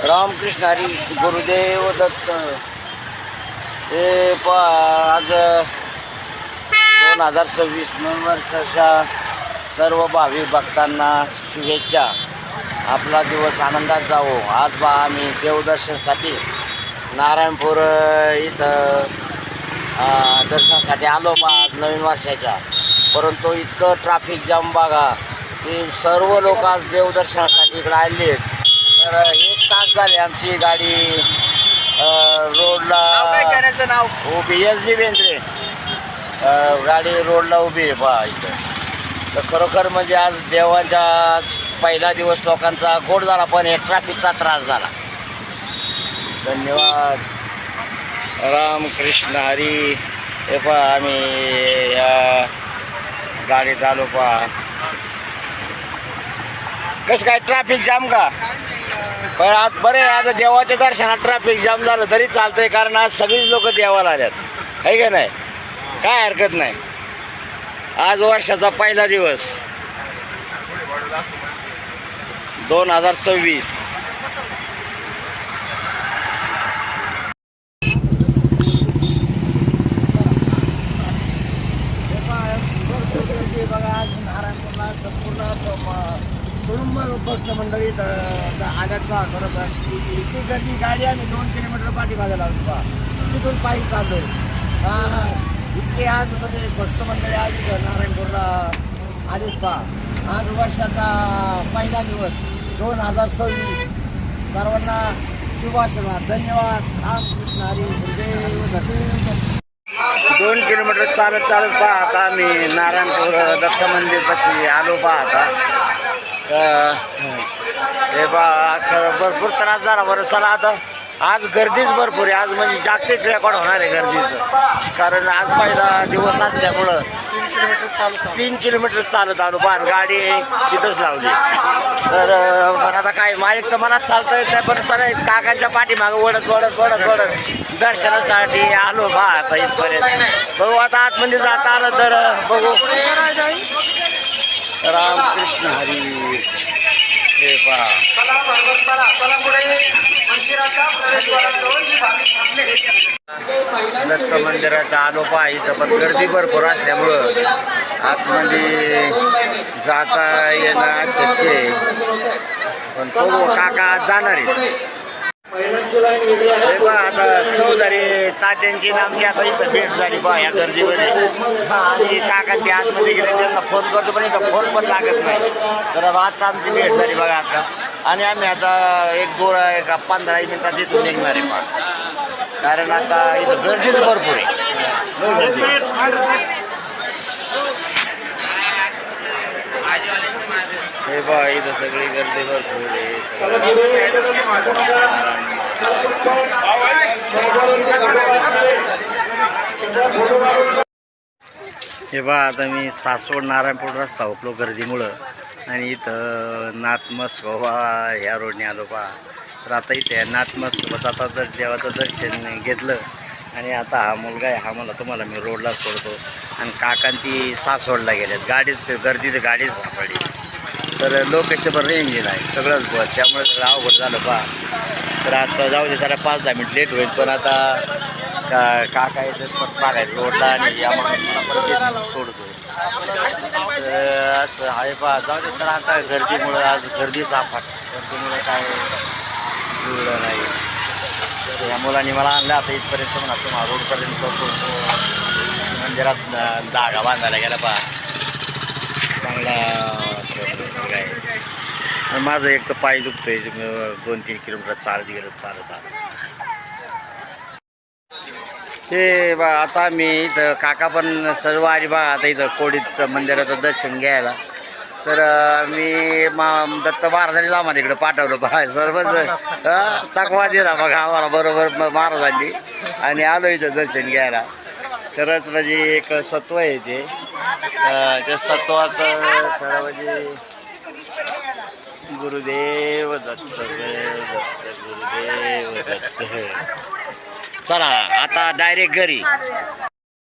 रामकृष्ण हरी गुरुदेव दत्त। हे आज 2026 नवीन वर्षाच्या सर्व भाविक भक्तांना शुभेच्छा। आपला दिवस आनंदात जावो। आज आम्ही देवदर्शनासाठी नारायणपूर इथं दर्शनासाठी आलो आज नवीन वर्षाच्या, परंतु इतकं ट्रॅफिक जाम बघा की सर्व लोक आज देवदर्शनासाठी इकडे आले आहेत। तर 1 तास झाले आमची गाडी रोडला उभी, SB बेंद्रे गाडी रोडला उभी आहे बा इथं। तर खरोखर म्हणजे आज देवाचा पहिला दिवस लोकांचा गोड झाला, पण हे ट्रॅफिकचा त्रास झाला। धन्यवाद। रामकृष्ण हरी। हे पहा आम्ही या गाडीत आलो पहा। कसं काय ट्रॅफिक जाम का? पण आज बरे आता देवाच्या दर्शनात ट्रॅफिक जाम झालं तरी चालतंय, कारण आज सगळीच लोक देवाला आल्यात, आहे का नाही? काय हरकत नाही। आज वर्षाचा पहिला दिवस 2026। बघा आज नारायणपूरला संपूर्ण कुटुंब भक्त मंडळी आल्यात बा। बरोबर इतकी गर्दी, गाडी आम्ही 2 किलोमीटर पाठीमागे लावली बा, तिथून पायी चाललोय। इतके आज म्हणजे भक्त मंडळी आज नारायणपूरला आलीच बा। आज वर्षाचा पहिला दिवस 2026। सर्वांना शुभाशंभा। धन्यवाद। रामकृष्ण हरी गुरुदेव दत्त। 2 किलोमीटर चालत पाहता आम्ही नारायणपूर दत्त मंदिरपाशी आलो पाहता। हे बा भरपूर त्रास झाला बरं। चला आता आज गर्दीच भरपूर आहे। आज म्हणजे जागतिक रेकॉर्ड होणार आहे गर्दीचं, कारण आज पहिला दिवस असल्यामुळं 3 किलोमीटर चालत आलो पण गाडी तिथंच लावली। तर आता काय एक तर मला चालता येत नाही, पण चला काकांच्या पाठीमागं वडत दर्शनासाठी आलो बा आता इथपर्यंत। बघू आता आतमध्ये जाता आलं तर बघू। रामकृष्ण हरी। हे पहा दत्त मंदिरात आलो पहा। इथं पण गर्दी भरपूर असल्यामुळं आतमध्ये जाता येणं अशक्य आहे, पण तो काका जाणार आहेत। बा आता चौधरी तात्यांची आमची आता इथं भेट झाली बा या गर्दीमध्ये। आणि काका ते आतमध्ये गेले, त्यांना फोन करतो पण इथं फोन पण लागत नाही। तर आता आमची भेट झाली बघा आता, आणि आम्ही आता 15 मिनिटात इथून निघणार आहे पहा, कारण आता इथं गर्दीच भरपूर आहे। हे बा इथं सगळी गर्दी भरपूर आहे। हे बा आता मी सासवड नारायणपूर रस्ता होतो गर्दीमुळं, आणि इथं नाथमस्कोबा ह्या रोडने आलो पहा। तर आता इथे नाथमस्कोबाचं आता तर देवाचं दर्शन घेतलं, आणि आता हा मुलगा आहे, हा मला तुम्हाला मी रोडला सोडतो, आणि काकांती सासवडला गेल्यात। गर्दी तर गाडीच सापडली। तर लोकेशनवर रेंज नाही, सगळंच बस, त्यामुळे सगळं अवघड झालं पहा। तर आता जाऊ दे, जरा 5-10 मिनिट लेट होईल, पण आता काका येतं पण बघायचं रोडला, आणि यामुळे सोडतो। तर असं आहे पहा। जाऊ दे तर आता गर्दीमुळं आज गर्दीचा गर्दीमुळे काय जुळलं नाही। तर या मुलांनी मला आणलं आता इथपर्यंत, म्हणा तुम्हाला रोडपर्यंत मंदिरात धागा बांधायला गेला पहा, चांगला काय। माझं एक तर पाय दुखतोय, 2-3 किलोमीटर चालत गेलं चालत आलं। हे बा आता मी इथं काका पण सर्व आली बा आता इथं कोडीचं मंदिराचं दर्शन घ्यायला। तर मी दत्त महाराजांनी आम्हाला इकडं पाठवलं बा, सर्वच चकवा दिला बघा आम्हाला बरोबर महाराजांनी, आणि आलो इथं दर्शन घ्यायला। खरंच म्हणजे एक सत्व आहे ते, त्या सत्वाचं खरं म्हणजे गुरुदेव दत्त गुरुदेव दत्त। चला आता डायरेक्ट घरी।